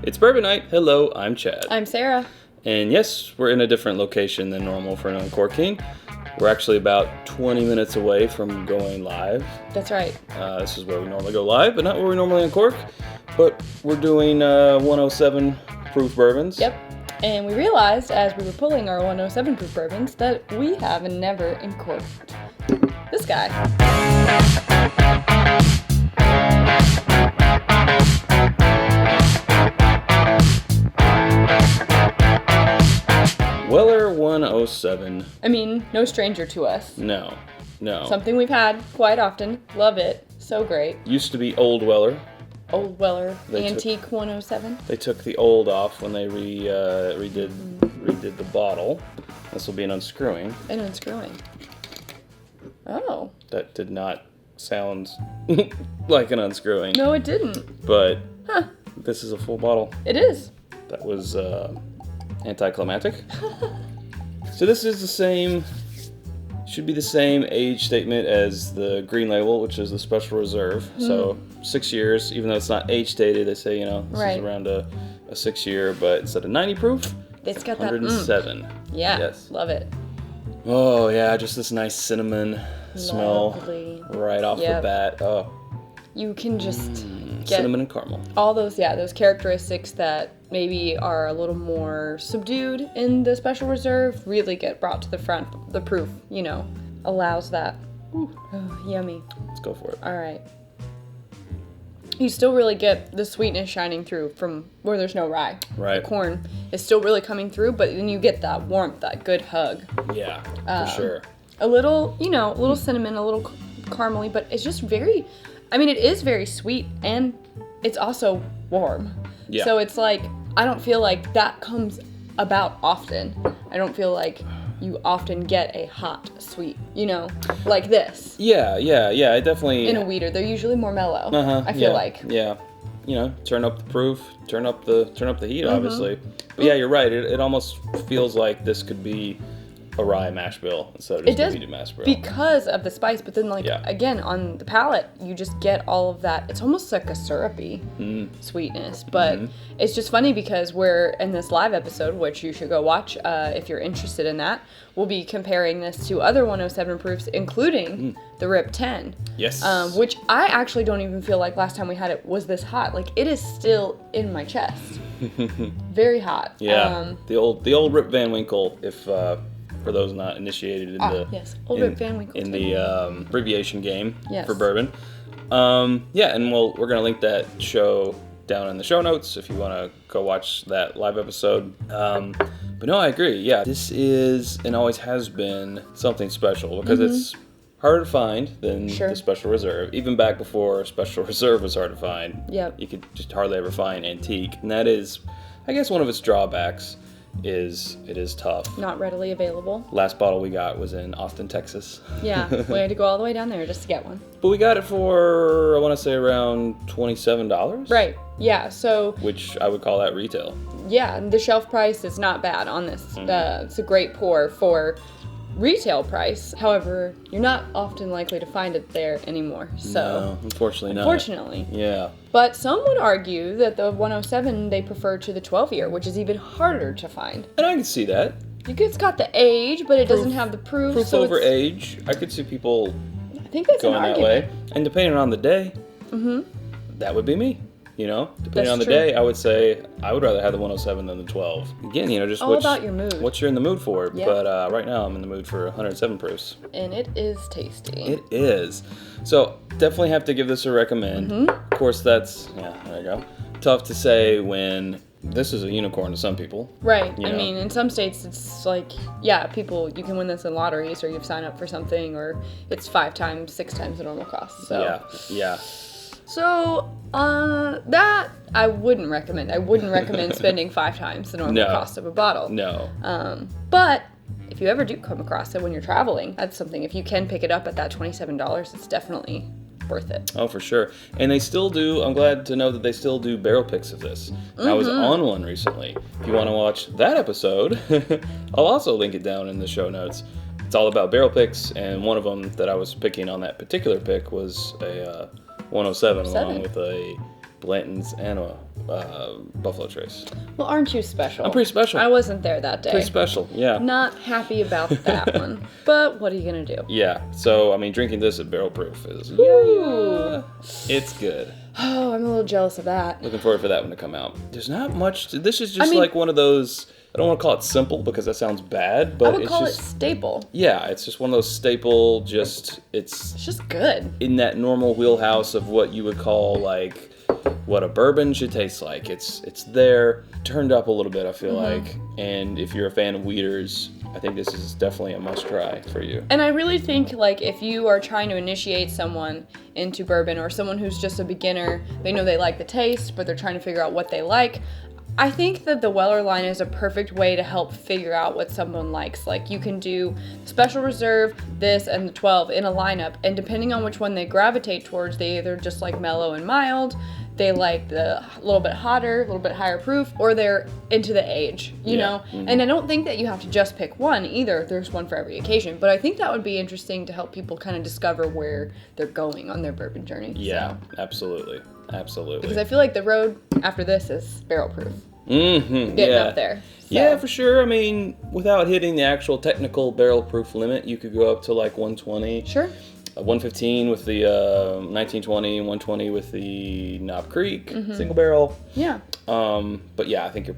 It's Bourbon Night. Hello, I'm Chad. I'm Sarah. And yes, we're in a different location than normal for an Uncorking. We're actually about 20 minutes away from going live. That's right. This is where we normally go live, but not where we normally uncork. But we're doing 107 proof bourbons. Yep. And we realized as we were pulling our 107 proof bourbons that we have never uncorked this guy. Weller 107. I mean, no stranger to us. No. Something we've had quite often. Love it. So great. Used to be Old Weller. Old Weller Antique 107. They took the old off when they redid the bottle. This will be an unscrewing. An unscrewing. Oh. That did not sound like an unscrewing. No, it didn't. But this is a full bottle. It is. That was anticlimactic. So this is the same, should be the same age statement as the green label, which is the special reserve. So 6 years, even though it's not age stated, they say, this is around a 6 year, but instead of 90 proof, it's got 107. Yeah, yes. Love it. Oh yeah, just this nice cinnamon smell right off the bat. Oh, you can just get cinnamon and caramel. All those characteristics that maybe are a little more subdued in the special reserve really get brought to the front. The proof, allows that. Oh, yummy. Let's go for it. All right. You still really get the sweetness shining through from where there's no rye. Right. The corn is still really coming through, but then you get that warmth, that good hug. Yeah, for sure. A little, a little cinnamon, a little caramely, but it's just it is very sweet, and it's also warm. Yeah. So it's like, I don't feel like that comes about often. I don't feel like you often get a hot sweet, like this. Yeah, I definitely... In a weeder, they're usually more mellow, I feel like. Yeah, turn up the proof, turn up the heat, obviously. But yeah, you're right, it almost feels like this could be a rye mash bill instead of just a wheated mash bill. Because of the spice, but then again, on the palate, you just get all of that. It's almost like a syrupy sweetness, but it's just funny because we're in this live episode, which you should go watch if you're interested in that. We'll be comparing this to other 107 proofs, including the Rip 10. Yes. Which I actually don't even feel like last time we had it was this hot. Like, it is still in my chest. Very hot. Yeah. The old Rip Van Winkle, if for those not initiated in the Rip Van Winkle in the abbreviation game for bourbon. And we're gonna link that show down in the show notes if you want to go watch that live episode. But no, I agree. Yeah, this is and always has been something special because it's harder to find than the Special Reserve. Even back before Special Reserve was hard to find. Yep. You could just hardly ever find antique, and that is, I guess, one of its drawbacks. It is tough. Not readily available. Last bottle we got was in Austin, Texas. Yeah, we had to go all the way down there just to get one. But we got it for, I want to say, around $27. Right, yeah, so... Which I would call that retail. Yeah, the shelf price is not bad on this. It's a great pour for retail price. However, you're not often likely to find it there anymore. So no, unfortunately not. Unfortunately. Yeah. But some would argue that the 107 they prefer to the 12-year, which is even harder to find. And I can see that. It's got the age, but it doesn't have the proof. Proof so over age. I could see people I think that's going an that argument. way. And depending on the day, that would be me. Depending That's on the true. day, I would say I would rather have the 107 than the 12. Again, just all about your mood. What you're in the mood for. Yep. But right now I'm in the mood for 107 proofs. And it is tasty. It is. So definitely have to give this a recommend. Of course, that's, there you go. Tough to say when this is a unicorn to some people. Right. I mean, in some states, it's like, people, you can win this in lotteries or you've signed up for something or it's 5 times, 6 times the normal cost. So. Yeah. So, that I wouldn't recommend. I wouldn't recommend spending 5 times the normal cost of a bottle. No. But if you ever do come across it when you're traveling, that's something. If you can pick it up at that $27, it's definitely worth it. Oh, for sure. And they still do, I'm glad to know that they still do barrel picks of this. I was on one recently. If you want to watch that episode, I'll also link it down in the show notes. It's all about barrel picks, and one of them that I was picking on that particular pick was a 107 along with a Blanton's and a Buffalo Trace. Well, aren't you special? I'm pretty special. I wasn't there that day. Pretty special, yeah. Not happy about that one. But what are you going to do? Yeah, so, I mean, drinking this at barrel proof is... Yeah, it's good. Oh, I'm a little jealous of that. Looking forward for that one to come out. There's not much... This is just like one of those... I don't want to call it simple because that sounds bad, but I would call it staple. Yeah, it's just one of those staple, it's just good. In that normal wheelhouse of what you would call like what a bourbon should taste like. It's there, turned up a little bit, I feel like. And if you're a fan of wheaters, I think this is definitely a must try for you. And I really think like if you are trying to initiate someone into bourbon or someone who's just a beginner, they know they like the taste, but they're trying to figure out what they like. I think that the Weller line is a perfect way to help figure out what someone likes. Like you can do Special Reserve, this, and the 12 in a lineup, and depending on which one they gravitate towards, they either just like mellow and mild, they like the little bit hotter, a little bit higher proof, or they're into the age, you know? And I don't think that you have to just pick one either. There's one for every occasion. But I think that would be interesting to help people kind of discover where they're going on their bourbon journey. Yeah, absolutely. Absolutely. Because I feel like the road after this is barrel proof. Getting up there. So. Yeah, for sure. I mean, without hitting the actual technical barrel proof limit, you could go up to like 120. Sure. 115 with the 1920, 120 with the Knob Creek single barrel. Yeah. But yeah, I think you're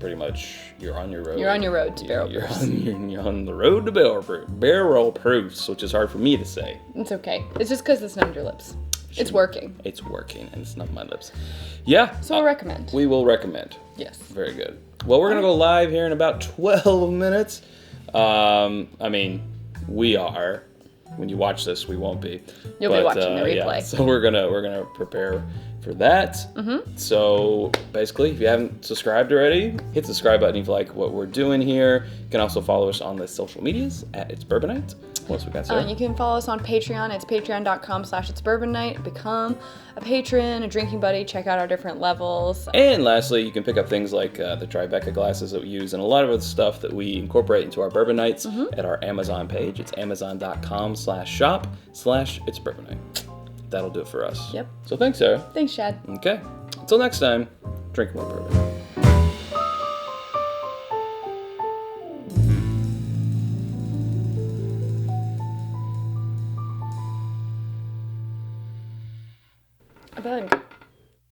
on your road. You're on your road to barrel proofs. You're on the road to barrel proofs, which is hard for me to say. It's okay. It's just because it's not on your lips. It's working. It's working, and it's not on my lips. Yeah. So we'll recommend. We will recommend. Yes. Very good. Well, we're going to go live here in about 12 minutes. I mean, we are. When you watch this, we won't be. You'll be watching the replay. Yeah, so we're gonna prepare for that. So basically, if you haven't subscribed already, hit the subscribe button if you like what we're doing here. You can also follow us on the social medias at itsbourbonnight. What else we got, Sarah? You can follow us on Patreon. It's patreon.com/itsbourbonnight. Become a patron, a drinking buddy. Check out our different levels. And lastly, you can pick up things like the Tribeca glasses that we use and a lot of other stuff that we incorporate into our bourbon nights at our Amazon page. It's amazon.com/shop/itsbourbonnight. That'll do it for us. Yep. So thanks, Sarah. Thanks, Chad. Okay. Until next time, drink more bourbon.